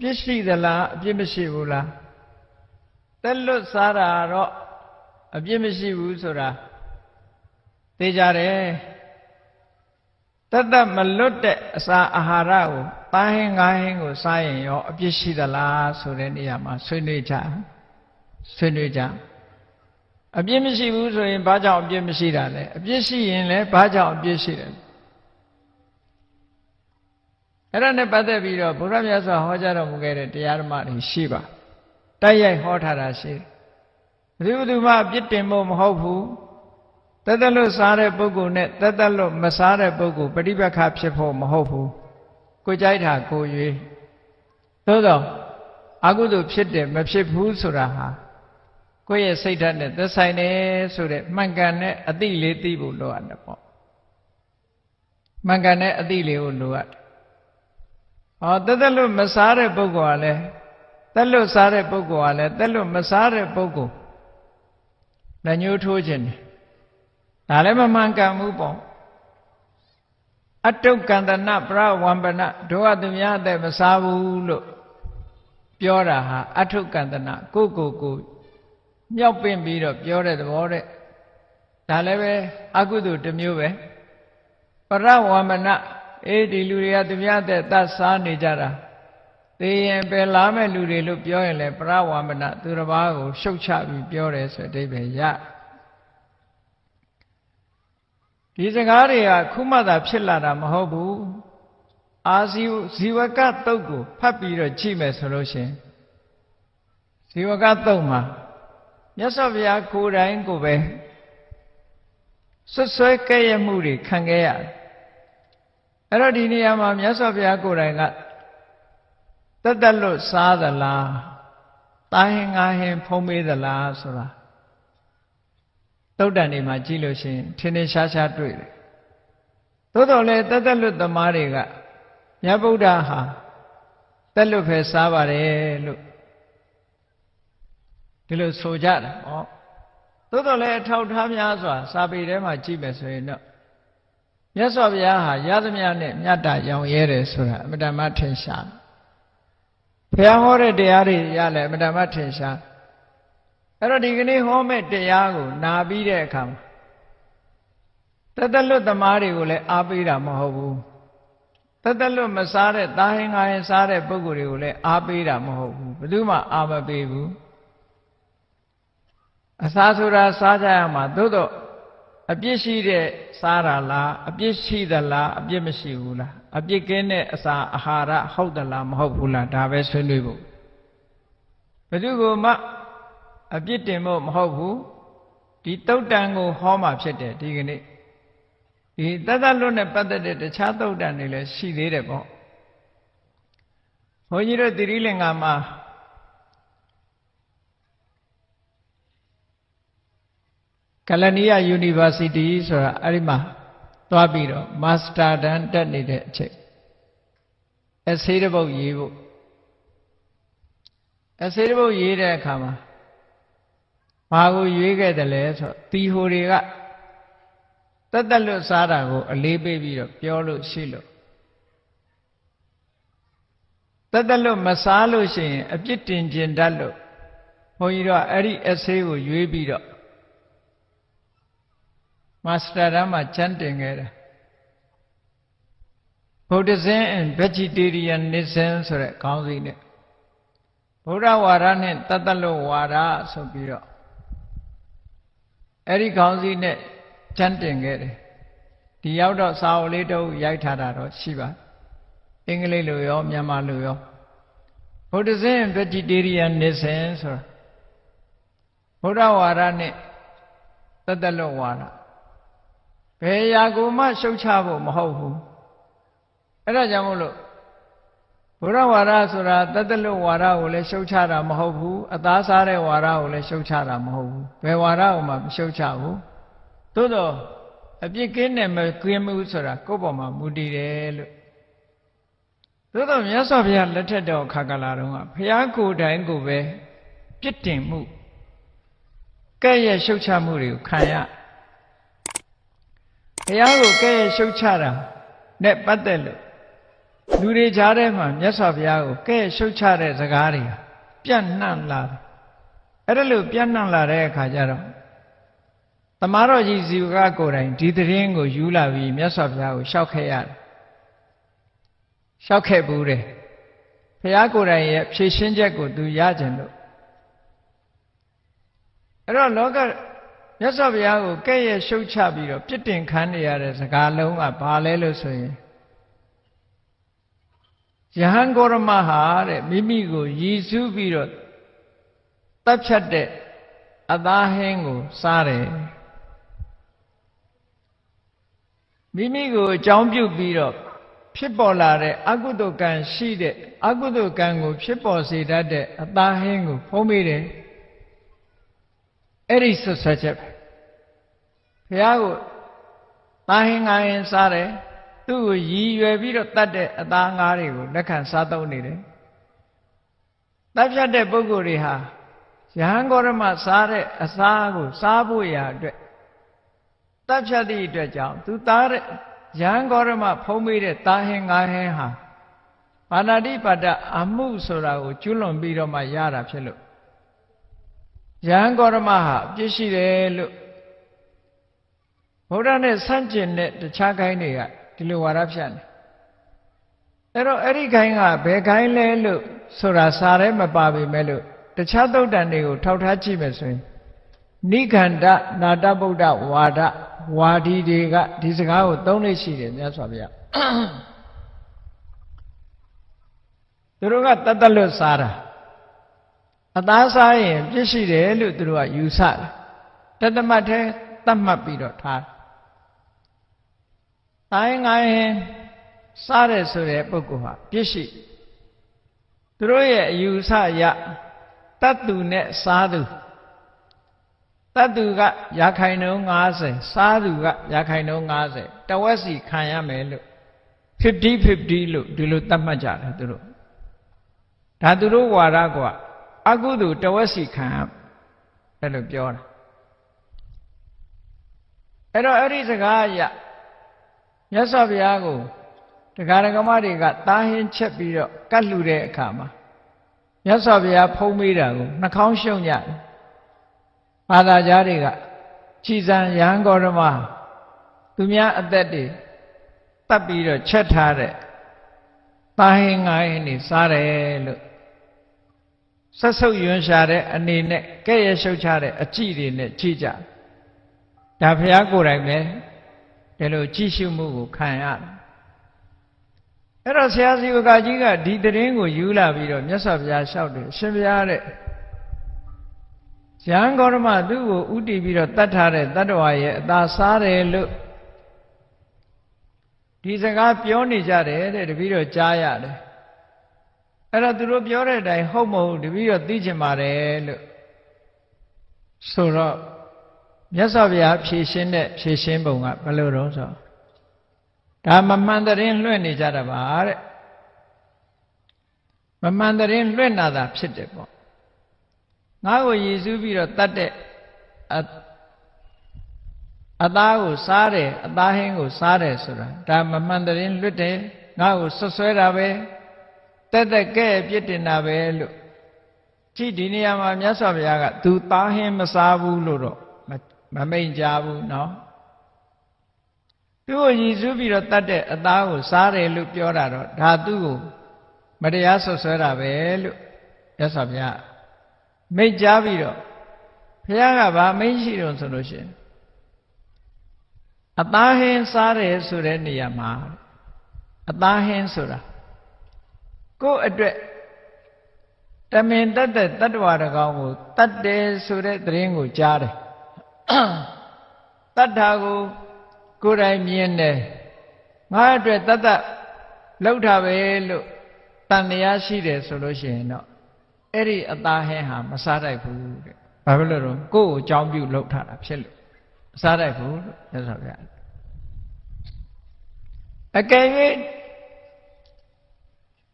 ပြစ်ရှိသလားအပြစ်မရှိဘူးလားတက်လွတ်စားတာတော့အပြစ်မရှိဘူးဆိုတာသိကြတယ်တတ်မလွတ်တဲ့အစာအာဟာရကိုသားဟင်းငါးဟင်းကိုစားရင်ရောအပြစ်ရှိသလားဆိုတဲ့နေရာမှာဆွေးနွေးကြအပြစ်မရှိဘူးဆိုရင်ဘာကြောင့်အပြစ်မရှိတာလဲအပြစ်ရှိရင်လည်းဘာကြောင့်အပြစ်ရှိတယ်အဲ့ဒါနဲ့ပတ်သက်ပြီးတော့ဘုရားမြတ်စွာဟောကြားတော်မူခဲ့တဲ့တရားဓမ္မတွေရှိပါတိုက်ရိုက်ဟောထားတာရှိဘယ်သူမှအပြစ်တင်ဖို့မဟုတ်ဘူးတသက်လွတ်စားတဲ့ပုဂ္ဂိုလ်နဲ့တသက်လွတ်မစားတဲ့ပုဂ္ဂိုလ်ပဋိပက္ခဖြစ်ဖို့မဟုတ်ဘူးကိုကြိုက်တာကိုရွေးသို့တော့အကုသိုလ်ဖြစ်တယ်မဖြစ်ဘူးဆိုတာဟာကိုယ့်ရဲ့စိတ်ဓာတ်နဲ့သက်ဆိုင်တယ်ဆိုတဲ့မှန်ကန်တဲ့အသိလေးသိဖို့လိုအပ်တယ်ပေါ့မှန်ကန်တဲ့အသိလေးကိုလိုအပ်တယ်တသက်လွတ်မစားတဲ့ပုဂ္ဂိုလ်ကလည်းသက်လွတ်စားတဲ့ပုဂ္ဂိုလ်ကလည်းသက်လွတ်မစားတဲ့ပုဂ္ဂိုလ်လက်ညှိုးထိုးခြင်းတယ်ဒါလည်းမမှန်ကန်ဘူးပေါ့အတုကန္တနာပရဝံပနတို့ကသူများအသက်မစားဘူးလို့ပြောတာဟာအထုကန္တနာကိုမြောက်ပင့်ပြီးတော့ပြောတဲ့သဘောတဲ့ဒါလည်းပဲအကုသိုလ်တစ်မျိုးပဲပရဝံပနဒီလူတွေကသူများအသက်သတ်စားနေကြတာသိရင်ပဲလာမဲ့လူတွေလို့ပြောရင်လည်းပရဝံပနသူတစ်ပါးကိုရှုတ်ချပြီးပြောတယ်ဆိုတဲ့အဓိပ္ပာယ်ရဒီစကားတွေကခုမှသာဖြစ်လာတာမဟုတ်ဘူးအာဇီဝကတုတ်ကိုဖတ်ပြီးတော့ကြည့်မယ်ဆိုလို့ရှင်ဇီဝကတုတ်မှာမြတ်စွာဘုရားကိုယ်တိုင်ကိုပဲဆွဆွဲကဲ့ရဲ့မှုတွေခံခဲ့ရတယ်အဲ့တော့ဒီနေရာမှာမြတ်စွာဘုရားကိုယ်တိုင်ကတလွတ်စားသလားသားဟင်းငါးဟင်းဖုံးပေးသလားဆိုတာသုတ်တန်တွေမှာကြည့်လို့ရှိရင်ထင်ထင်ရှားရှားတွေ့တယ်သို့တော်လည်းတလွတ်သမားတွေကမြတ်ဗုဒ္ဓဟာတက်လွတ်ပဲစားပါတယ်လို့ဒီလိုဆိုကြတာဟောသို့တော်လည်းအထောက်ထားများစွာစာပေထဲမှာကြည့်မယ်ဆိုရင်တော့မြတ်စွာဘုရားဟာရသမျှနဲ့မြတ်တာရောင်ရဲတယ်ဆိုတာအမတ္တမထင်ရှားဘုရားဟောတဲ့တရားတွေရလဲအမတ္တမထင်ရှားအဲ့တော့ဒီကနေ့ဟောမဲ့တရားကိုနာပြီးတဲ့အခါမှာတလွတ်သမားတွေကိုလည်းအားပေးတာမဟုတ်ဘူးတလွတ်မစားတဲ့သားဟင်းငါးဟင်းစားတဲ့ပုဂ္ဂိုလ်တွေကိုလည်းအားပေးတာမဟုတ်ဘူးဘယ်သူမှအားမပေးဘူးအစာဆိုတာစားကြရမှာသို့တော့အပြစ်ရှိတဲ့စားတာလားအပြစ်ရှိသလားအပြစ်မရှိဘူးလားအပြစ်ကင်းတဲ့အစာအာဟာရဟုတ်သလားမဟုတ်ဘူးလားဒါပဲဆွေးနွေးဖို့ဘယ်သူကမှအပြစ်တင်ဖို့မဟုတ်ဘူးဒီတုတ်တန်ကိုဟောမှာဖြစ်တယ်ဒီကနေ့ဒီတလွတ်နဲ့ပတ်သက်တဲ့တခြားတုတ်တန်တွေလည်းရှိသေးတယ်ပေါ့ဘုန်းကြီးတို့သီရိလင်္ကာမှာကလနီယ University ဆိုတာအဲ့ဒီမှာသွားပြီးတော့မာစတာတန်းတက်နေတဲ့အချိန်essay တစ်ပုဒ်ရေးဖို့essay တစ်ပုဒ်ရေးတဲ့အခါမှာဘာကိုရွေးခဲ့တယ်လဲဆိုတော့တီဟိုတွေကတလွတ်စားတာကိုအလေးပေးပြီးတော့ပြောလို့ရှိလို့တလွတ်မစားလို့ရှိရင်အပြစ်တင်ကျင်တတ်လို့ဘုန်းကြီးတို့အဲ့ဒီ essay ကိုရွေးပြီးတော့မာစတာတန်းမှာကျမ်းတင်ခဲ့တယ် Buddhism and Vegetarianism ဆိုတဲ့ခေါင်းစဉ်နဲ့ဗုဒ္ဓဝါဒနဲ့တလွတ်ဝါဒဆိုပြီးတော့အဲ့ဒီခေါင်းစဉ်နဲ့ကျမ်းတင်ခဲ့တယ်ဒီရောက်တော့စာအုပ်လေးတုပ်ရိုက်ထားတာတော့ရှိပါအင်္ဂလိပ်လိုရောမြန်မာလိုရော Buddhism and Vegetarianism ဆိုတာဗုဒ္ဓဝါဒနဲ့တလွတ်ဝါဒဘယ်ရာကိုမှရှုတ်ချဖို့မဟုတ်ဘူးအဲ့ဒါကြောင့်မို့လို့ဘုရားဝါဒဆိုတာတလွတ်ဝါဒကိုလည်းရှုတ်ချတာမဟုတ်ဘူးအသားစားတဲ့ဝါဒကိုလည်းရှုတ်ချတာမဟုတ်ဘူးဘယ်ဝါဒကိုမှမရှုတ်ချဘူးသို့တော့အပြစ်ကင်းတယ်မကင်းဘူးဆိုတာကိုယ့်ပေါ်မှာမူတည်တယ်လို့သို့တော့မြတ်စွာဘုရားလက်ထက်တော်ခါကလာတော့ကဘုရားကိုယ်တိုင်ကိုပဲပြစ်တင်မှုကဲ့ရဲ့ရှုတ်ချမှုတွေကိုခံရဘုရားကိုကဲ့ရဲ့ရှုတ်ချတာနဲ့ပတ်သက်လို့ လူတွေကြားထဲမှာမြတ်စွာဘုရားကိုကဲရှုတ်ချတဲ့စကားတွေပြန့်နှံ့လာတယ်အဲ့ဒါလို့ပြန့်နှံ့လာတဲ့အခါကျတော့သမားတော်ကြီးဇီဝကကိုယ်တိုင်ဒီသတင်းကိုယူလာပြီးမြတ်စွာဘုရားကိုလျှောက်ခဲ့ရတယ်လျှောက်ခဲ့ဘူးတယ်ဘုရားကိုယ်တိုင်ရဲ့ဖြည့်ရှင်းချက်ကိုသူရကြတယ်လို့အဲ့တော့လောကမြတ်စွာဘုရားကိုကဲ့ရဲ့ရှုတ်ချပြီးတော့ပြစ်တင်ခံနေရတဲ့စကားလုံးကဘာလဲလို့ဆိုရင်ယဟန်ဂေါရမဟာတဲ့မိမိကိုရည်စူးပြီးတော့တပ်ဖြတ်တဲ့အသားဟင်းကိုစားတယ်မိမိကိုအကြောင်းပြုပြီးတော့ဖြစ်ပေါ်လာတဲ့အကုသိုလ်ကံရှိတဲ့အကုသိုလ်ကံကိုဖြစ်ပေါ်စေတတ်တဲ့အသားဟင်းကိုဖုံးမိတယ်အဲ့ဒီဆွဆွချက်ပဲဘုရားကိုသားဟင်းငါဟင်းစားတယ်သူ့ကိုရည်ရွယ်ပြီးတော့တတ်တဲ့အသားငါးတွေကိုလက်ခံစားသုံးနေတယ်တပ်ဖြတ်တဲ့ပုဂ္ဂိုလ်တွေဟာယဟန်ဂေါရမစားတဲ့အစားကိုစားဖို့ရာအတွက်တပ်ဖြတ်သည့်အတွက်ကြောင့်သူသားတဲ့ယဟန်ဂေါရမဖုံးမိတဲ့သားဟင်းငါးဟင်းဟာပါဏာတိပါဒအမှုဆိုတာကိုကျွလွန်ပြီးတော့မှရတာဖြစ်လို့ယဟန်ဂေါရမဟာအပြစ်ရှိတယ်လို့ဘုရားနဲ့ဆန့်ကျင်တဲ့တခြားခိုင်းတွေကဒီလိုဝါဒဖြန့်တယ်အဲ့တော့အဲ့ဒီခိုင်းကဘယ်ခိုင်းလဲလို့ဆိုတာစာထဲမပါပေမဲ့လို့တခြားသုတ်တန်တွေကိုထောက်ထားကြည့်မယ်ဆိုရင်နိခန္ဓနာတဗုဒ္ဓဝါဒဝါဒီတွေကဒီစကားကိုသုံးလို့ရှိတယ်မြတ်စွာဘုရားသူတို့ကတတ်တလွတ်စားတာအသားစားရင်ပြစ်ရှိတယ်လို့သူတို့ကယူဆတယ်တတမတ်ထဲတတ်မှတ်ပြီးတော့ထားတိုင်းငိုင်းစားတယ်ဆိုတဲ့ပုဂ္ဂိုလ်ဟာပြစ်ရှိသူတို့ရဲ့အယူဆအရတတ်သူနဲ့စားသူတတ်သူကရာခိုင်နှုန်း90စားသူကရာခိုင်နှုန်း90တဝက်စီခံရမယ်လို့50-50လို့ဒီလိုသတ်မှတ်ကြတယ်သူတို့ဒါသူတို့ဝါဒကအကုသိုလ်တဝက်စီခံရအဲ့လိုပြောတာအဲ့တော့အဲ့ဒီစကားအရမြတ်စွာဘုရားကိုတရားဓမ္မတွေကတားဟင်းချက်ပြီးတော့ကတ်လှူတဲ့အခါမှာမြတ်စွာဘုရားဖုံးမိတာကိုနှာခေါင်းရှုံကြတယ်ဘာသာကြားတွေကကြည်စံယဟန်ဂေါရမသူများအသက်တွေတတ်ပြီးတော့ချက်ထားတဲ့တာဟင်းငါးဟင်းတွေစားတယ်လို့ဆက်ဆုပ်ယွန်းရှာတဲ့အနေနဲ့ကဲ့ရဲ့ရှုပ်ချတဲ့အကြည့်တွေနဲ့ကြည့်ကြဒါဘုရားကိုယ်တိုင်ပဲဒီလိုကြည့်ရှုမှုကိုခံရတယ်အဲ့တော့ဆရာစီဝကကြီးကဒီသတင်းကိုယူလာပြီးတော့မြတ်စွာဘုရားလျှောက်တယ်ရှင်ဘုရားတဲ့ယဟန်ဂေါရမသူ့ကိုဥတည်ပြီးတော့တတ်ထားတဲ့တတ္တဝါရဲ့အသာစားတယ်လို့ဒီစကားပြောနေကြတယ်တဲ့တပည့်တော်ကြားရတယ်အဲ့တော့သူတို့ပြောတဲ့အတိုင်းဟုတ်မဟုတ်တပည့်တော်သိချင်ပါတယ်လို့ဆိုတော့မြတ်စွာဘုရားဖြေရှင်းတဲ့ဖြေရှင်းပုံကဘယ်လိုတော့ဆိုဒါမမှန်သတင်းလွှင့်နေကြတာပါတဲ့မမှန်သတင်းလွှင့်လာတာဖြစ်တယ်ပေါ့ငါ့ကိုရည်စူးပြီးတော့တတ်တဲ့အသားကိုစားတယ်အသားဟင်းကိုစားတယ်ဆိုတာဒါမမှန်သတင်းလွတ်တယ်ငါ့ကိုဆွဆွဲတာပဲတက်တက်ကဲ့ပြစ်တင်တာပဲလို့ကြည့်ဒီနေရာမှာမြတ်စွာဘုရားကသူသားဟင်းမစားဘူးလို့တော့မမိန့်ကြဘူးเนาะသူ့ကိုရည်စူးပြီးတော့တတ်တဲ့အသားကိုစားတယ်လို့ပြောတာတော့ဒါသူ့ကိုမတရားဆွဆွဲတာပဲလို့မြတ်စွာဘုရားမိန့်ကြားပြီးတော့ဘုရားကဗာမိန့်ရှိတော့ဆိုလို့ရှိရင်အသားဟင်းစားတယ်ဆိုတဲ့နေရာမှာအသားဟင်းဆိုတာကိုယ့်အတွက်တမင်တတ်တဲ့တတ္တဝါတကောင်ကိုတတ်တယ်ဆိုတဲ့သတင်းကိုကြားတယ်တတ်တာကိုကိုယ်တိုင်မြင်တယ်ငါအတွက်တတ်လောက်တာပဲလို့တန်တရားရှိတယ်ဆိုလို့ရှိရင်တော့အဲ့ဒီအသားဟင်းဟာမစားတတ်ဘူးတဲ့ဘာဖြစ်လို့တော့ကိုယ့်ကိုအကြောင်းပြုလောက်ထားတာဖြစ်လို့မစားတတ်ဘူးလို့မြတ်စွာဘုရားအကယ်၍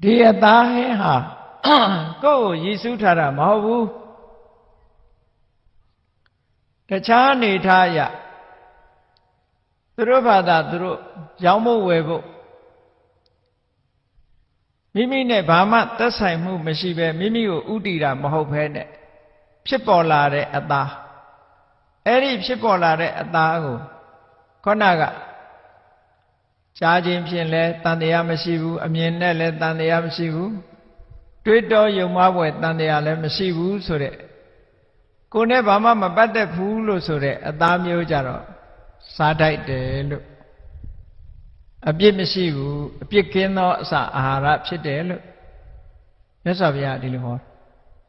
ဒီအသားဟင်းဟာကိုယ့်ကိုရည်စူးထားတာမဟုတ်ဘူးတခြားအနေထားအရသူတို့ဘာသာသူတို့ရောင်းဖို့ဝယ်ဖို့ မိမိနဲ့ဘာမှသက်ဆိုင်မှုမရှိပဲမိမိကိုဥတည်တာမဟုတ်ဘဲနဲ့ဖြစ်ပေါ်လာတဲ့အသားအဲ့ဒီဖြစ်ပေါ်လာတဲ့အသားကိုခေါဏကကြားခြင်းဖြင့်လည်းတန်တရားမရှိဘူးအမြင်နဲ့လည်းတန်တရားမရှိဘူးတွေးတောယုံမှားပွဲတန်တရားလည်းမရှိဘူးဆိုတဲ့ကိုယ်နဲ့ဘာမှမပတ်သက်ဘူးလို့ဆိုတဲ့အသားမျိုးကြတော့စားထိုက်တယ်လို့အပြစ်မရှိဘူးအပြစ်ကင်းသောအစာအာဟာရဖြစ်တယ်လို့မြတ်စွာဘုရားဒီလိုဟော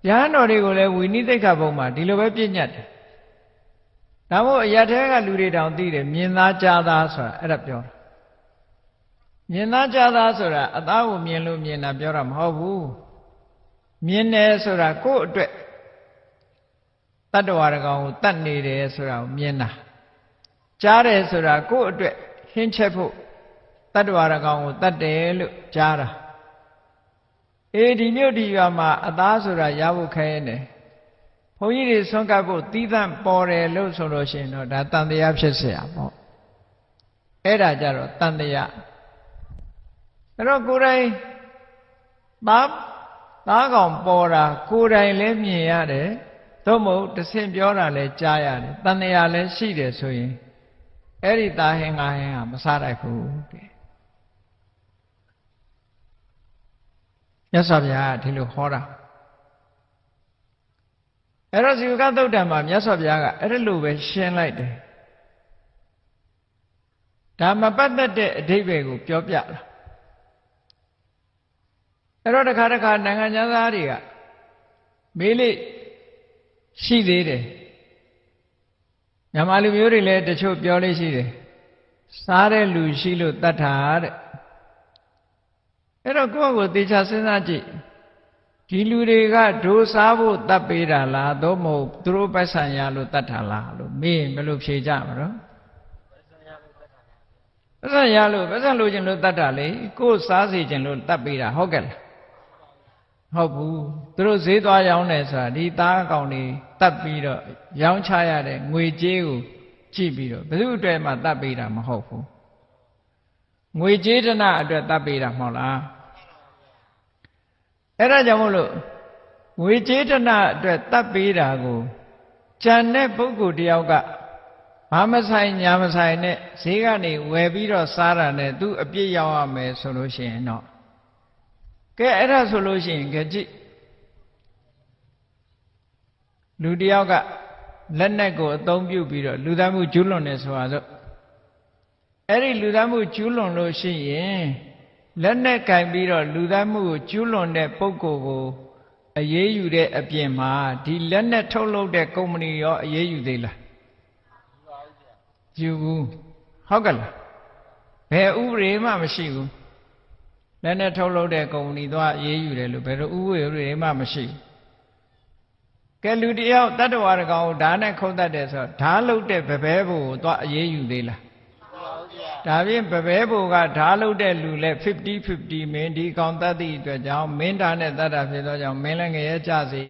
ရဟန်းတော်တွေကိုလည်းဝိနည်းသိက္ခာပုဒ်မှာဒီလိုပဲပြည့်ညတ်တယ်ဒါမို့အရာထဲကလူတွေတောင်သိတယ်မြင်သားကြားသားဆိုတာအဲ့ဒါပြောတာမြင်သားကြားသားဆိုတာအသားကိုမြင်လို့မြင်တာပြောတာမဟုတ်ဘူးမြင်တယ်ဆိုတာကိုယ့်အတွက်တတ္တဝါကောင်ကိုတတ်နေတယ်ဆိုတာကိုမြင်တာကြားတယ်ဆိုတာကိုယ့်အတွက်ဟင်းချက်ဖို့တတ္တဝါကောင်ကိုတတ်တယ်လို့ကြားတာဒီမြို့ဒီရွာမှာအသားဆိုတာရဖို့ခဲနေတယ်ဘုန်းကြီးတွေဆွမ်းကပ်ဖို့တီးသန့်ပေါ်တယ်လို့ဆိုလို့ရှိရင်တော့ဒါတန်တရားဖြစ်เสียပေါ့အဲ့ဒါကြတော့တန်တရားအဲ့တော့ကိုယ်တိုင်သားကောင်ပေါ်တာကိုယ်တိုင်လည်းမြင်ရတယ်သို့မဟုတ်တဆင့်ပြောတာလည်းကြားရတယ်တန်တရားလည်းရှိတယ်ဆိုရင်အဲ့ဒီသားဟင်းငါဟင်းဟာမစားတတ်ဘူးတဲ့မြတ်စွာဘုရားဒီလိုဟောတာအဲ့တော့ဇီဝကသုတ်တံမှာမြတ်စွာဘုရားကအဲ့လိုပဲရှင်းလိုက်တယ်ဒါမပတ်သက်တဲ့အဓိပ္ပာယ်ကိုပြောပြတာအဲ့တော့တခါနိုင်ငံသားတွေကမေးလိရှိသေးတယ်မြန်မာလူမျိုးတွေလည်းတချို့ပြောလို့ရှိတယ်စားတဲ့လူရှိလို့တတ်တာတဲ့အဲ့တော့ကိုယ့်ကိုယ်သေချာစဉ်းစားကြည့်ဒီလူတွေကဒိုးစားဖို့တတ်ပေးတာလားသို့မဟုတ်သူတို့ပတ်စံရလို့တတ်တာလားလို့မေးရင်ဘယ်လိုဖြေကြမလို့ပတ်စံရလို့ပတ်စံလိုချင်လို့တတ်တာလေကိုယ်စားစီချင်လို့တတ်ပေးတာဟုတ်ကဲ့လားဟုတ်ဘူးသူတို့ဈေးသွားရောင်းတယ်ဆိုတာဒီသားကောင်တွေတတ်ပြီးတော့ရောင်းချရတဲ့ငွေကြေးကိုကြည့်ပြီးတော့ဘယ်သူအတွက်မှတတ်ပေးတာမဟုတ်ဘူးငွေကြေးတနာအတွက်တတ်ပေးတာမဟုတ်လားအဲ့ဒါကြောင့်မို့လို့ငွေကြေးတနာအတွက်တတ်ပေးတာကိုကြံတဲ့ပုဂ္ဂိုလ်တယောက်ကဘာမဆိုင်ညာမဆိုင်နဲ့ဈေးကနေဝယ်ပြီးတော့စားတာနဲ့သူအပြစ်ရောက်ရမယ်ဆိုလို့ရှိရင်တော့ကဲအဲ့ဒါဆိုလို့ရှိရင်ကြည့်လူတယောက်ကလက်နက်ကိုအသုံးပြုပြီးတော့လူသားမှုကျူးလွန်နေဆိုတာဆိုအဲ့ဒီလူသားမှုကျူးလွန်လို့ရှိရင်လက်နက်ကင်ပြီးတော့လူသားမှုကိုကျူးလွန်တဲ့ပုဂ္ဂိုလ်ကိုအေးအေးယူတဲ့အပြင်မှာဒီလက်နက်ထုတ်လုပ်တဲ့ကုမ္ပဏီရောအေးအေးယူသေးလားယူဘူးဟုတ်ကဲ့လားဘယ်ဥပဒေမှမရှိဘူးလက်နက်ထုတ်လုပ်တဲ့ကုမ္ပဏီသွားအေးအေးယူတယ်လို့ဘယ်လိုဥပဒေမှမရှိဘူးကဲလူတယောက်တတ္တဝါကောင်ကိုဓာတ်နဲ့ခုတ်တတ်တယ်ဆိုတော့ဓာတ်လုတ်တဲ့ဗပဲဘို့ကိုသွားအေးအေးယူသေးလားဒါဖြင့်ဗပဲဘိုကဓာလုတ်တဲ့လူလဲ50-50မင်းဒီကောင်တတ်သည့်အတွက်ကြောင့်မင်းဓာနဲ့တတ်တာဖြစ်သောကြောင့်မင်းလည်းငရဲကြစေ